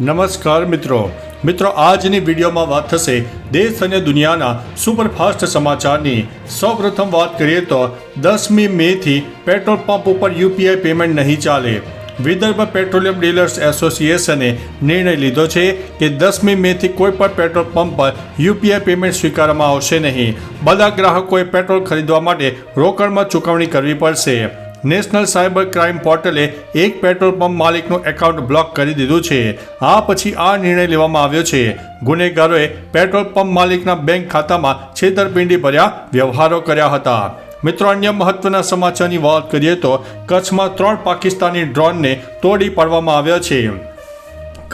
નમસ્કાર મિત્રો આજની વિડીયોમાં વાત થશે દેશ અને દુનિયાના સુપરફાસ્ટ સમાચારની। સૌપ્રથમ વાત કરીએ તો 10મી મેથી પેટ્રોલ પંપ ઉપર યુપીઆઈ પેમેન્ટ નહીં ચાલે। વિદર્ભ પેટ્રોલિયમ ડીલર્સ એસોસિએશને નિર્ણય લીધો છે કે 10મી મેથી કોઈ પણ પેટ્રોલ પંપ પર યુપીઆઈ પેમેન્ટ સ્વીકારવામાં આવશે નહીં। બધા ગ્રાહકોએ પેટ્રોલ ખરીદવા માટે રોકડમાં ચૂકવણી કરવી પડશે। નેશનલ સાયબર ક્રાઇમ પોર્ટલે એક પેટ્રોલ પંપ માલિકનું એકાઉન્ટ બ્લોક કરી દીધું છે। આ પછી આ નિર્ણય લેવામાં આવ્યો છે। ગુનેગારોએ પેટ્રોલ પંપ માલિકના બેંક ખાતામાં છેતરપિંડી ભર્યા વ્યવહારો કર્યા હતા। મિત્રો, અન્ય મહત્વના સમાચારની વાત કરીએ તો કચ્છમાં 3 પાકિસ્તાની ડ્રોનને તોડી પાડવામાં આવ્યા છે।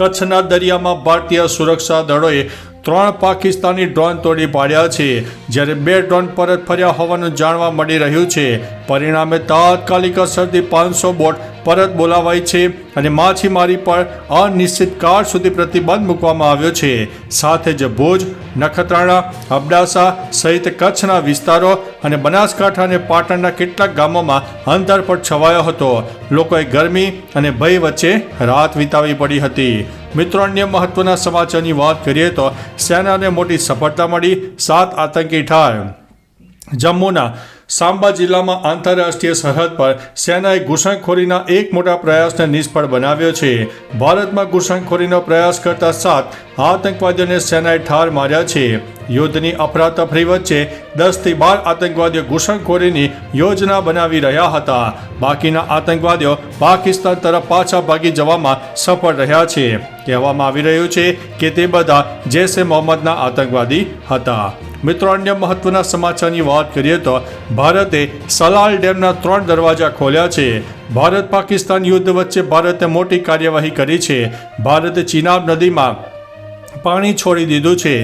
કચ્છના દરિયામાં ભારતીય સુરક્ષા દળોએ 3 પાકિસ્તાની ડ્રોન તોડી પાડ્યા છે, જ્યારે 2 ડ્રોન પરત ફર્યા હોવાનું જાણવા મળી રહ્યું છે। પરિણામે તાત્કાલિક અસરથી 500 બોટ પરત બોલાવાઈ છે અને માછીમારી પર અનિશ્ચિત કાળ સુધી પ્રતિબંધ મૂકવામાં આવ્યો છે। સાથે જ ભુજ, નખત્રાણા, અબડાસા સહિત કચ્છના વિસ્તારો અને બનાસકાંઠા અને પાટણના કેટલાક ગામોમાં અંધારપટ છવાયો હતો। લોકોએ ગરમી અને ભય વચ્ચે રાત વિતાવવી પડી હતી। મિત્રો, અન્ય મહત્વના સમાચારની વાત કરીએ તો સેનાને મોટી સફળતા મળી, 7 આતંકી ઠાર। જમ્મુના સાંબા જિલ્લામાં આંતરરાષ્ટ્રીય સરહદ પર સેનાએ ઘૂસણખોરીના એક મોટા પ્રયાસને નિષ્ફળ બનાવ્યો છે। ભારતમાં ઘૂસણખોરીનો પ્રયાસ કરતા 7 આતંકવાદીઓને સેનાએ ઠાર માર્યા છે। યુદ્ધની અફરાતફરી વચ્ચે 10થી 12 આતંકવાદીઓ ઘૂસણખોરીની યોજના બનાવી રહ્યા હતા। બાકીના આતંકવાદીઓ પાકિસ્તાન તરફ પાછા ભાગી જવામાં સફળ રહ્યા છે। કહેવામાં આવી રહ્યું છે કે તે બધા જૈશ એ મોહમ્મદના આતંકવાદી હતા। મિત્રો, અન્ય મહત્વના સમાચારની વાત કરીએ તો ભારતે સલાલ ડેમના 3 દરવાજા ખોલ્યા છે। ભારત પાકિસ્તાન યુદ્ધ વચ્ચે ભારતે મોટી કાર્યવાહી કરી છે। ભારતે ચિનાબ નદીમાં પાણી છોડી દીધું છે।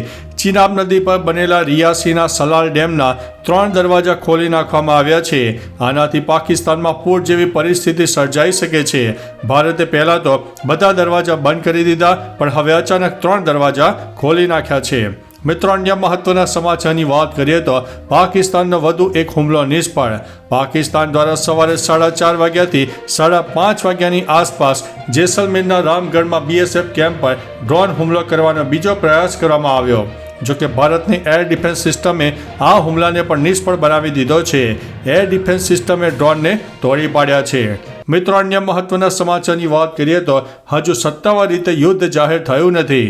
ચિનાબ નદી પર બનેલા રિયાસીના સલાલ ડેમના 3 દરવાજા ખોલી નાખવામાં આવ્યા છે। આનાથી પાકિસ્તાનમાં પૂર જેવી પરિસ્થિતિ સર્જાઈ શકે છે। ભારતે પહેલાં તો બધા દરવાજા બંધ કરી દીધા, પણ હવે અચાનક 3 દરવાજા ખોલી નાખ્યા છે। મિત્રો, અન્ય મહત્વના સમાચારની વાત કરીએ તો પાકિસ્તાનનો વધુ એક હુમલો નિષ્ફળ। પાકિસ્તાન દ્વારા સવારે 4:30 વાગ્યાથી 5:30 વાગ્યાની આસપાસ જેસલમેરના રામગઢમાં બીએસએફ કેમ્પ પર ડ્રોન હુમલો કરવાનો બીજો પ્રયાસ કરવામાં આવ્યો। જોકે ભારતની એર ડિફેન્સ સિસ્ટમે આ હુમલાને પણ નિષ્ફળ બનાવી દીધો છે। એર ડિફેન્સ સિસ્ટમે ડ્રોનને તોડી પાડ્યા છે। મિત્રો, અન્ય મહત્વના સમાચારની વાત કરીએ તો હજુ સત્તાવાર રીતે યુદ્ધ જાહેર થયું નથી।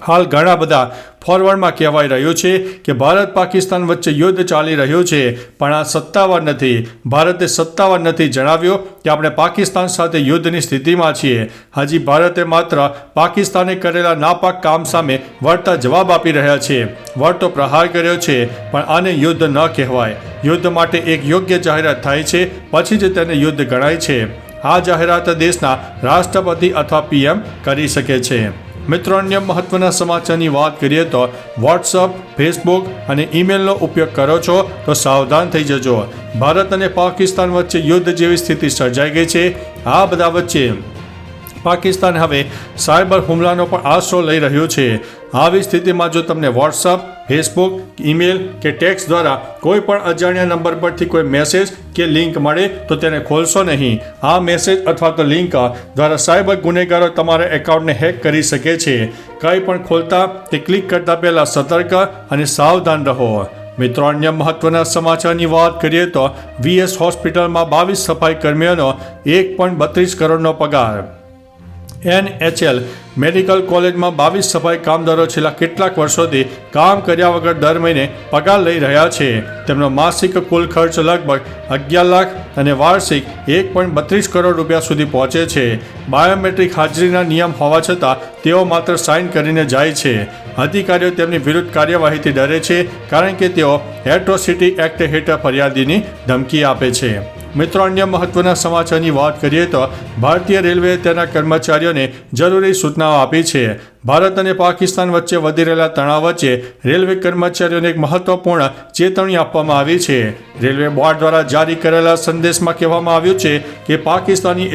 હાલ ઘણા બધા ફોરવર્ડમાં કહેવાઈ રહ્યું છે કે ભારત પાકિસ્તાન વચ્ચે યુદ્ધ ચાલી રહ્યું છે, પણ આ સત્તાવાર નથી। ભારતે સત્તાવાર નથી જણાવ્યું કે આપણે પાકિસ્તાન સાથે યુદ્ધની સ્થિતિમાં છીએ। હજી ભારતે માત્ર પાકિસ્તાને કરેલા નાપાક કામ સામે વળતા જવાબ આપી રહ્યા છે। વળતો પ્રહાર કર્યો છે, પણ આને યુદ્ધ ન કહેવાય। યુદ્ધ માટે એક યોગ્ય જાહેરાત થાય છે, પછી જ તેને યુદ્ધ ગણાય છે। આ જાહેરાત દેશના રાષ્ટ્રપતિ અથવા પીએમ કરી શકે છે। મિત્રો, અન્ય મહત્વના સમાચારની વાત કરીએ તો વોટ્સઅપ, ફેસબુક અને ઈમેલનો ઉપયોગ કરો છો તો સાવધાન થઈ જજો। ભારત અને પાકિસ્તાન વચ્ચે યુદ્ધ જેવી સ્થિતિ સર્જાઈ ગઈ છે। આ બધા વચ્ચે પાકિસ્તાન હવે સાયબર હુમલાનો પણ આશરો લઈ રહ્યું છે। આવી સ્થિતિમાં જો તમને વોટ્સઅપ, ફેસબુક, ઈમેલ કે ટેક્સ્ટ દ્વારા કોઈ પણ અજાણ્યા નંબર પરથી કોઈ મેસેજ કે લિંક મળે તો તેને ખોલશો નહીં। આ મેસેજ અથવા તો લિંક દ્વારા સાયબર ગુનેગારો તમારા એકાઉન્ટને હેક કરી શકે છે। કંઈ પણ ખોલતા કે ક્લિક કરતા પહેલાં સતર્ક અને સાવધાન રહો। મિત્રો, અન્ય મહત્વના સમાચારની વાત કરીએ તો વીએસ હોસ્પિટલમાં 22 સફાઈ કર્મીઓનો 1.32 કરોડનો પગાર। NHL મેડિકલ કોલેજમાં 22 સફાઈ કામદારો છેલ્લા કેટલાક વર્ષોથી કામ કર્યા વગર દર મહિને પગાર લઈ રહ્યા છે। તેમનો માસિક કુલ ખર્ચ લગભગ 11 લાખ અને વાર્ષિક 1.32 કરોડ રૂપિયા સુધી પહોંચે છે। બાયોમેટ્રિક હાજરીના નિયમ હોવા છતાં તેઓ માત્ર સાઇન કરીને જાય છે। અધિકારીઓ તેમની વિરુદ્ધ કાર્યવાહીથી ડરે છે, કારણ કે તેઓ એટ્રોસિટી એક્ટ હેઠળ ફરિયાદીની ધમકી આપે છે। મિત્રો, અન્ય મહત્વના સમાચારની વાત કરીએ તો ભારતીય રેલવેએ તેના કર્મચારીઓને જરૂરી સૂચનાઓ આપી છે। ભારત અને પાકિસ્તાન વચ્ચે વધી રહેલા તણાવ વચ્ચે રેલવે કર્મચારીઓને એક મહત્વપૂર્ણ ચેતવણી આપવામાં આવી છે। રેલવે બોર્ડ દ્વારા જારી કરેલા સંદેશમાં કહેવામાં આવ્યું છે કે પાકિસ્તાની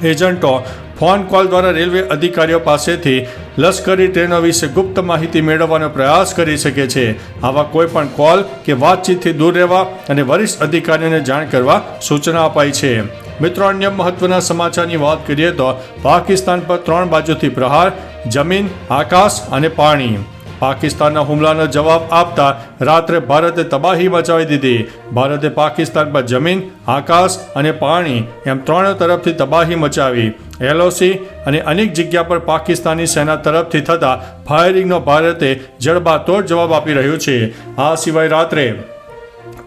એજન્ટો ફોન કોલ દ્વારા રેલવે અધિકારીઓ પાસેથી લશ્કરી ટ્રેનો વિશે ગુપ્ત માહિતી મેળવવાનો પ્રયાસ કરી શકે છે। આવા કોઈ પણ કોલ કે વાતચીતથી દૂર રહેવા અને વરિષ્ઠ અધિકારીઓને જાણ કરવા સૂચના અપાઈ છે। મિત્રો અન્ય મહત્વના સમાચારની વાત કરીએ તો પાકિસ્તાન પર 3 બાજુથી પ્રહાર, જમીન, આકાશ અને પાણી. પાકિસ્તાનના હુમલાનો જવાબ આપતા રાત્રે ભારતે તબાહી મચાવી દીધી. ભારતે પાકિસ્તાન પર જમીન, આકાશ અને પાણી એમ 3 તરફથી તબાહી મચાવી. LOC અને અનેક જગ્યા પર પાકિસ્તાની સેના તરફથી થતા ફાયરિંગનો ભારતે જડબાતોડ જવાબ આપી રહ્યું છે. આ સિવાય રાત્રે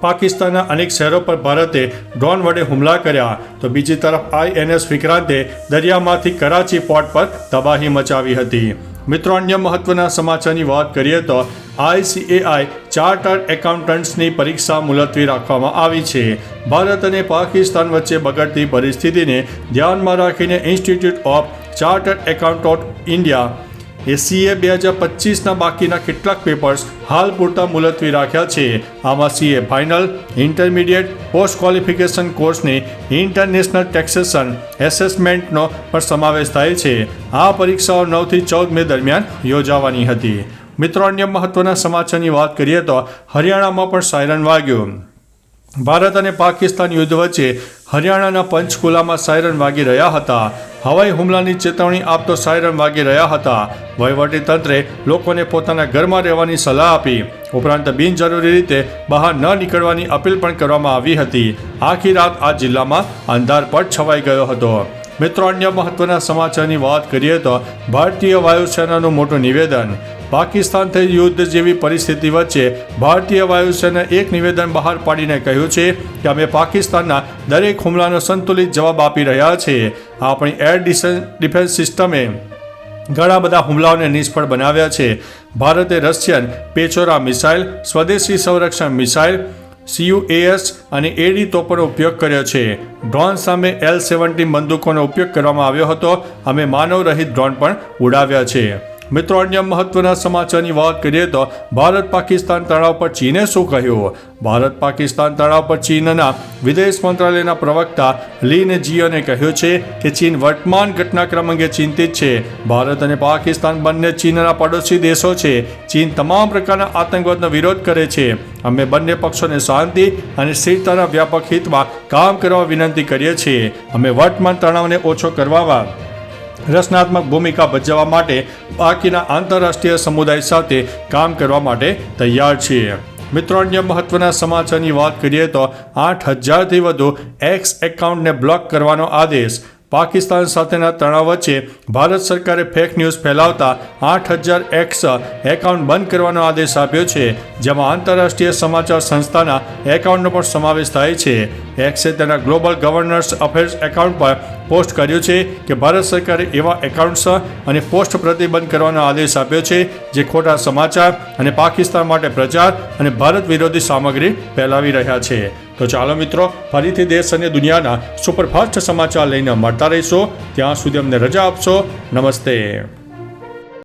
પાકિસ્તાનના અનેક શહેરો પર ભારતે ડ્રોન વડે હુમલા કર્યા તો બીજી તરફ INS વિક્રાંતે દરિયામાંથી કરાચી પોર્ટ પર તબાહી મચાવી હતી. મિત્રો અન્ય મહત્વના સમાચારની વાત કરીએ તો ICAI ચાર્ટર્ડ એકાઉન્ટન્ટ્સની પરીક્ષા મુલતવી રાખવામાં આવી છે. ભારત અને પાકિસ્તાન વચ્ચે બગડતી પરિસ્થિતિને ધ્યાનમાં રાખીને institute of chartered accountant India CA 2025ના બાકીના કેટલાક પેપર્સ હાલ પૂરતા મુલતવી રાખ્યા છે. આમાં CA final, intermediate, post qualification કોર્સની ઇન્ટરનેશનલ ટેક્સેશન એસેસમેન્ટનો પણ સમાવેશ થાય છે. આ પરીક્ષાઓ 9 થી 14 મે દરમિયાન યોજાવાની હતી. મિત્રો અન્ય મહત્વના સમાચારની વાત કરીએ તો હરિયાણામાં પણ સાયરન વાગ્યું. ભારત અને પાકિસ્તાન યુદ્ધ વચ્ચે હરિયાણાના પંચકુલામાં સાયરન વાગી રહ્યા હતા. હવાઈ હુમલાની ચેતવણી આપતો સાયરન વાગી રહ્યા હતા. વહીવટીતંત્રે લોકોને પોતાના ઘરમાં રહેવાની સલાહ આપી. ઉપરાંત બિનજરૂરી રીતે બહાર ન નીકળવાની અપીલ પણ કરવામાં આવી હતી. આખી રાત આ જિલ્લામાં અંધારપટ છવાઈ ગયો હતો. મિત્રો અન્ય મહત્વના સમાચારની વાત કરીએ તો ભારતીય વાયુસેનાનું મોટું નિવેદન. પાકિસ્તાનથી યુદ્ધ જેવી પરિસ્થિતિ વચ્ચે ભારતીય વાયુસેનાએ એક નિવેદન બહાર પાડીને કહ્યું છે કે અમે પાકિસ્તાનના દરેક હુમલાનો સંતુલિત જવાબ આપી રહ્યા છીએ. આપણી એર ડિફેન્સ સિસ્ટમે ઘણા બધા હુમલાઓને નિષ્ફળ બનાવ્યા છે. ભારતે રશિયન પેચોરા મિસાઇલ, સ્વદેશી સંરક્ષણ મિસાઇલ, CUAS અને AD તોપોનો ઉપયોગ કર્યો છે. ડ્રોન સામે L-17 બંદૂકોનો ઉપયોગ કરવામાં આવ્યો હતો. અમે માનવરહિત ડ્રોન પણ ઉડાવ્યા છે. મિત્રો અન્ય મહત્વના સમાચારની વાત કરીએ તો ભારત પાકિસ્તાન તણાવ પર ચીને શું કહ્યું. ભારત પાકિસ્તાન તણાવ પર ચીનના વિદેશ મંત્રાલયના પ્રવક્તા લીન જીયોને કહ્યું છે કે ચીન વર્તમાન ઘટનાક્રમ અંગે ચિંતિત છે. ભારત અને પાકિસ્તાન બંને ચીનના પડોશી દેશો છે. ચીન તમામ પ્રકારના આતંકવાદનો વિરોધ કરે છે. અમે બંને પક્ષોને શાંતિ અને સ્થિરતાના વ્યાપક હિતમાં કામ કરવા વિનંતી કરીએ છીએ. અમે વર્તમાન તણાવને ઓછો કરવામાં રચનાત્મક ભૂમિકા ભજવવા માટે બાકીના આંતરરાષ્ટ્રીય સમુદાય સાથે કામ કરવા માટે તૈયાર છીએ. મિત્રો અન્ય મહત્વના સમાચારની વાત કરીએ તો 8,000થી વધુ એક્સ એકાઉન્ટને બ્લોક કરવાનો આદેશ. પાકિસ્તાન સાથેના તણાવ વચ્ચે ભારત સરકારે ફેક ન્યૂઝ ફેલાવતા 8,000 એક્સ એકાઉન્ટ બંધ કરવાનો આદેશ આપ્યો છે, જેમાં આંતરરાષ્ટ્રીય સમાચાર સંસ્થાના એકાઉન્ટનો પણ સમાવેશ થાય છે. એક્સે તેના ગ્લોબલ ગવર્નન્સ અફેર્સ એકાઉન્ટ પર પોસ્ટ કર્યું છે કે ભારત સરકારે એવા એકાઉન્ટ્સ અને પોસ્ટ પ્રતિબંધ કરવાનો આદેશ આપ્યો છે જે ખોટા સમાચાર અને પાકિસ્તાન માટે પ્રચાર અને ભારત વિરોધી સામગ્રી ફેલાવી રહ્યા છે. તો ચાલો મિત્રો, ફરીથી દેશ અને દુનિયાના સુપરફાસ્ટ સમાચાર લઈને મળતા રહીશો. ત્યાં સુધી અમને રજા આપશો. નમસ્તે.